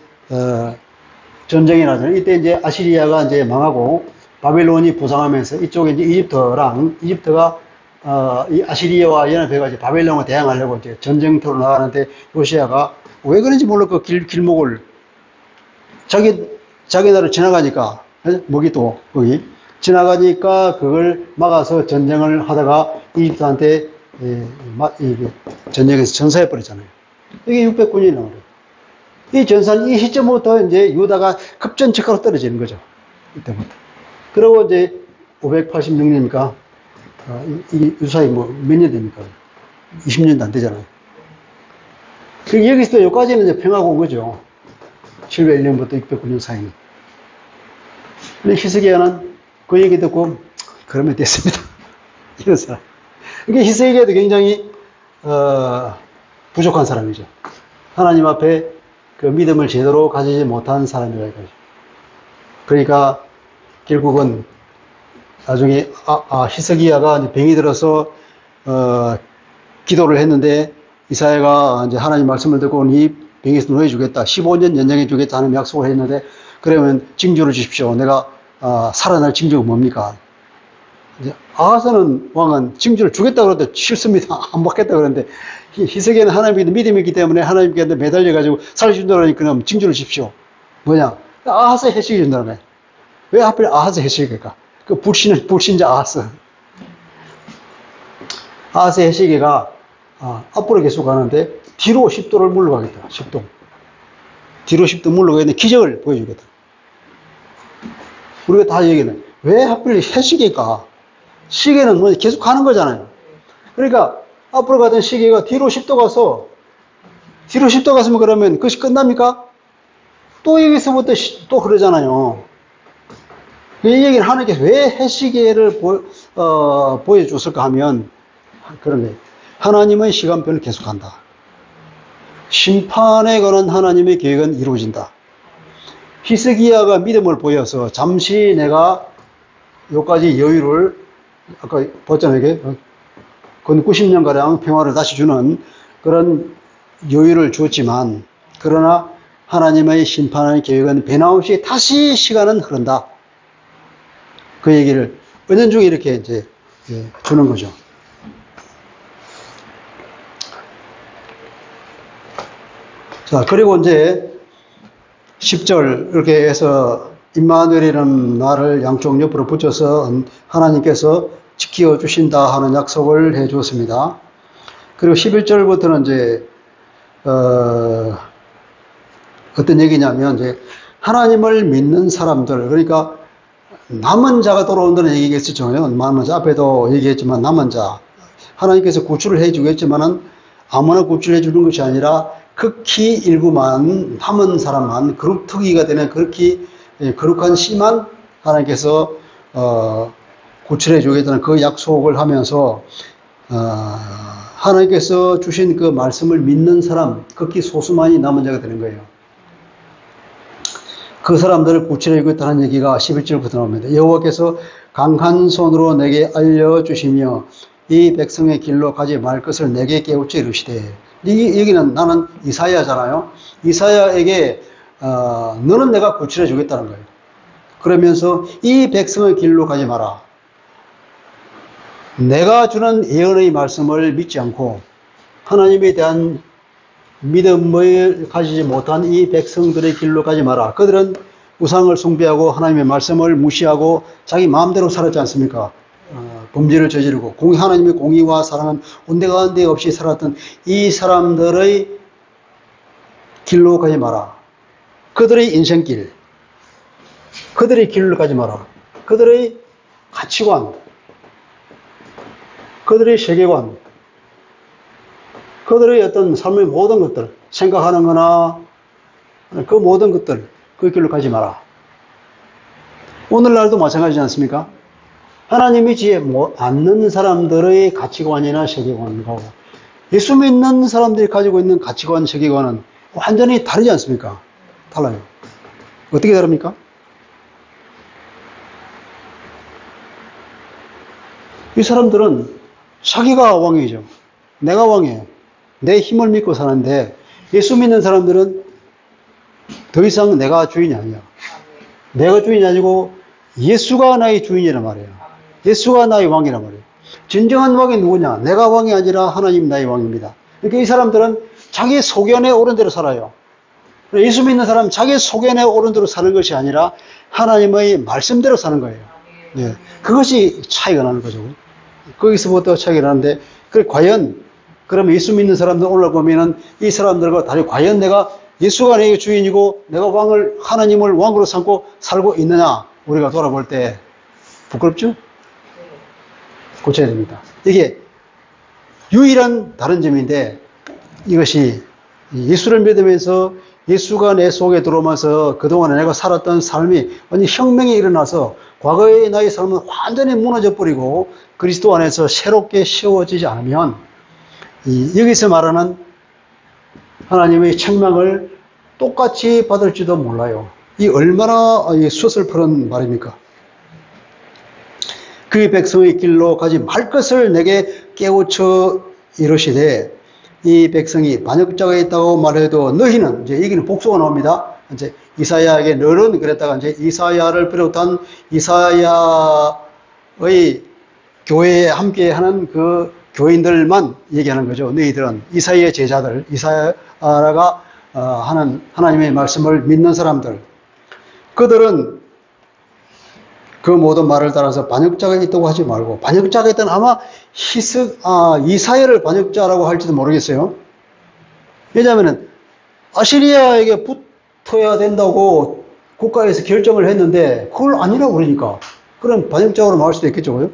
전쟁이 나잖아요. 이때 이제 아시리아가 이제 망하고 바벨론이 부상하면서 이쪽에 이제 이집트가 이 아시리아와 연합해가지고 이제 바벨론을 대항하려고 이제 전쟁터로 나가는데 요시야가 왜 그런지 몰라 그 길목을 자기 나라를 지나가니까 뭐기 또 거기 지나가니까 그걸 막아서 전쟁을 하다가 이집트한테 전쟁에서 전사해 버렸잖아요. 이게 600군이 나오죠. 이 전선, 이 시점부터 이제 유다가 급전직하로 떨어지는 거죠. 이때부터. 그리고 이제 586년이니까, 이 사이 뭐 몇 년 됩니까? 20년도 안 되잖아요. 그리고 여기서 여기까지는 이제 평화가 온 거죠. 701년부터 609년 사이는. 근데 히스기야는 그 얘기 듣고, 그러면 됐습니다. 이런 사람. 그러니까 히스기야도 굉장히, 부족한 사람이죠. 하나님 앞에 그 믿음을 제대로 가지지 못한 사람이라 이거죠. 그러니까 결국은 나중에 히스기야가 이제 병이 들어서 기도를 했는데 이사야가 이제 하나님 말씀을 듣고 이 병에서 놓여주겠다. 15년 연장해 주겠다 하는 약속을 했는데 그러면 징조를 주십시오. 내가 살아날 징조가 뭡니까? 이제 아하스는 왕은 징조를 주겠다 그러는데 싫습니다. 안 받겠다 그러는데 히스기야는 하나님께 믿음이 있기 때문에 하나님께 매달려가지고 살려준다 그러니까 그럼 징조를 주십시오. 뭐냐? 아하스 해석이 준다며. 왜 하필 아하스 해석일까? 그 불신자 아하스. 아하스 해석이가 앞으로 계속 가는데 뒤로 10도를 물러가겠다. 10도. 뒤로 10도 물러가겠는데 기적을 보여주겠다. 우리가 다 얘기해. 왜 하필 해석일까? 시계는 뭐 계속 가는 거잖아요. 그러니까 앞으로 가던 시계가 뒤로 10도 갔으면 그러면 그것이 끝납니까? 또 여기서부터 또 그러잖아요. 이 얘기를 하나님께서 왜 해시계를 보여줬을까 하면 그런 거예요. 하나님의 시간표는 계속한다. 심판에 관한 하나님의 계획은 이루어진다. 히스기야가 믿음을 보여서 잠시 내가 여기까지 여유를 아까 봤잖아요. 건 90년가량 평화를 다시 주는 그런 여유를 주었지만 그러나 하나님의 심판의 계획은 변함없이 다시 시간은 흐른다. 그 얘기를 은연중에 이렇게 이제 주는 거죠. 자, 그리고 이제 10절 이렇게 해서 임마누엘이는 나를 양쪽 옆으로 붙여서 하나님께서 지켜 주신다 하는 약속을 해 주었습니다. 그리고 11절부터는 이제 어떤 얘기냐면 이제 하나님을 믿는 사람들, 그러니까 남은 자가 돌아온다는 얘기가 있었죠. 남은 자, 앞에도 얘기했지만 남은 자. 하나님께서 구출을 해주겠지만은 아무나 구출해 주는 것이 아니라 극히 일부만, 남은 사람만, 거룩특위가 되는 그렇게 거룩한 씨만 하나님께서 구출해 주겠다는 그 약속을 하면서 하나님께서 주신 그 말씀을 믿는 사람, 극히 소수만이 남은 자가 되는 거예요. 그 사람들을 구출해 주겠다는 얘기가 11절부터 나옵니다. 여호와께서 강한 손으로 내게 알려주시며 이 백성의 길로 가지 말 것을 내게 깨우쳐 이르시되. 이 얘기는 나는 이사야잖아요. 이사야에게 너는 내가 구출해 주겠다는 거예요. 그러면서 이 백성의 길로 가지 마라. 내가 주는 예언의 말씀을 믿지 않고 하나님에 대한 믿음을 가지지 못한 이 백성들의 길로 가지 마라. 그들은 우상을 숭배하고 하나님의 말씀을 무시하고 자기 마음대로 살았지 않습니까? 범죄를 저지르고 하나님의 공의와 사랑은 온데간데 없이 살았던 이 사람들의 길로 가지 마라. 그들의 인생길, 그들의 길로 가지 마라. 그들의 가치관, 그들의 세계관, 그들의 어떤 삶의 모든 것들, 생각하는 거나 그 모든 것들, 그 길로 가지 마라. 오늘날도 마찬가지지 않습니까? 하나님이 지혜 않는 사람들의 가치관이나 세계관과 예수 믿는 사람들이 가지고 있는 가치관, 세계관은 완전히 다르지 않습니까? 달라요. 어떻게 다릅니까? 이 사람들은 자기가 왕이죠. 내가 왕이에요. 내 힘을 믿고 사는데 예수 믿는 사람들은 더 이상 내가 주인이 아니야. 내가 주인이 아니고 예수가 나의 주인이란 말이에요. 예수가 나의 왕이란 말이에요. 진정한 왕이 누구냐? 내가 왕이 아니라 하나님 나의 왕입니다. 그러니까 이 사람들은 자기 소견에 오른 대로 살아요. 예수 믿는 사람은 자기 소견에 오른 대로 사는 것이 아니라 하나님의 말씀대로 사는 거예요. 예. 그것이 차이가 나는 거죠. 거기서부터 차이가 나는데, 과연, 그러면 예수 믿는 사람들 오늘 보면은 이 사람들과 다르게 과연 내가 예수가 내 주인이고 내가 하나님을 왕으로 삼고 살고 있느냐? 우리가 돌아볼 때 부끄럽죠? 고쳐야 됩니다. 이게 유일한 다른 점인데 이것이 예수를 믿으면서 예수가 내 속에 들어오면서 그동안에 내가 살았던 삶이 완전히 혁명이 일어나서 과거의 나의 삶은 완전히 무너져 버리고 그리스도 안에서 새롭게 세워지지 않으면 여기서 말하는 하나님의 책망을 똑같이 받을지도 몰라요. 이 얼마나 수설프른 말입니까? 그의 백성의 길로 가지 말 것을 내게 깨우쳐 이르시되 이 백성이 반역자가 있다고 말해도 너희는 이제 여기는 복수가 나옵니다. 이제 이사야에게 너는 그랬다가 이제 이사야를 비롯한 이사야의 교회에 함께하는 그 교인들만 얘기하는 거죠. 너희들은 이사야의 제자들, 이사야가 하는 하나님의 말씀을 믿는 사람들, 그들은 그 모든 말을 따라서 반역자가 있다고 하지 말고, 반역자가 있다면 아마 이사야를 반역자라고 할지도 모르겠어요. 왜냐하면 아시리아에게 붙어야 된다고 국가에서 결정을 했는데 그걸 아니라고 그러니까 그럼 반역자로 말할 수도 있겠죠.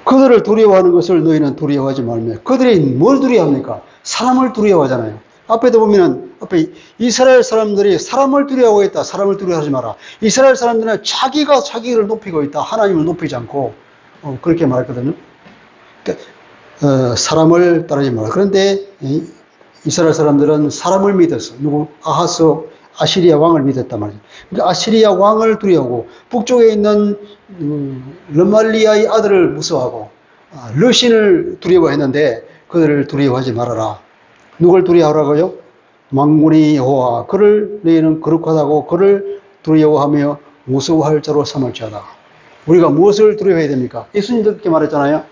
그들을 두려워하는 것을 너희는 두려워하지 말며. 그들이 뭘 두려워합니까? 사람을 두려워하잖아요. 앞에도 보면은 앞에 이스라엘 사람들이 사람을 두려워하고 있다. 사람을 두려워하지 마라. 이스라엘 사람들은 자기가 자기를 높이고 있다. 하나님을 높이지 않고 그렇게 말했거든요. 그러니까, 사람을 따르지 마라. 그런데 이스라엘 사람들은 사람을 믿었어. 누구? 아시리아 왕을 믿었단 말이죠. 그러니까 아시리아 왕을 두려워하고 북쪽에 있는 르말리아의 아들을 무서워하고 르신을 두려워했는데 그들을 두려워하지 말아라. 누굴 두려워하라고요? 만군의 여호와, 그를 너희는 거룩하다고 그를 두려워하며 무서워할 자로 삼을지어다. 우리가 무엇을 두려워해야 됩니까? 예수님도 그렇게 말했잖아요.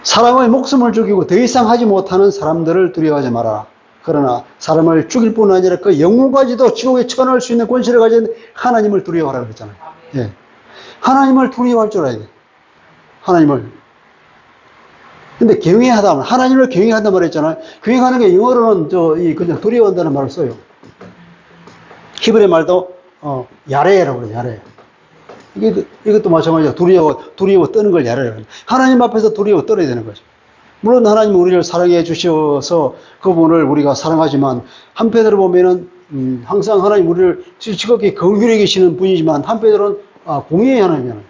사람의 목숨을 죽이고 더 이상 하지 못하는 사람들을 두려워하지 마라. 그러나 사람을 죽일 뿐 아니라 그 영혼까지도 지옥에 처할 수 있는 권세를 가진 하나님을 두려워하라고 그랬잖아요. 예. 하나님을 두려워할 줄 알아야 돼. 하나님을. 근데 경외하다, 하나님을 경외한단 말을 했잖아요. 경외하는 게 영어로는 그냥 두려워한다는 말을 써요. 히브리 말도 야레라고 그래요, 야레. 이것도 마찬가지야. 두려워 떠는 걸 야레라고. 하나님 앞에서 두려워 떨어야 되는 거죠. 물론 하나님 우리를 사랑해 주셔서 그분을 우리가 사랑하지만 한편으로 보면은 항상 하나님 우리를 즐겁게 긍휼히 계시는 분이지만 한편으로는 공의의 하나님이잖아요.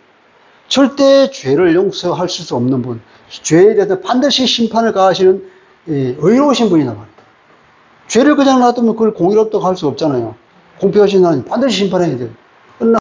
절대 죄를 용서할 수 없는 분, 죄에 대해서 반드시 심판을 가하시는 의로우신 분이란 말이에요. 죄를 그냥 놔두면 그걸 공의롭다고 할 수 없잖아요. 공평하신 하나님 반드시 심판해야 돼요.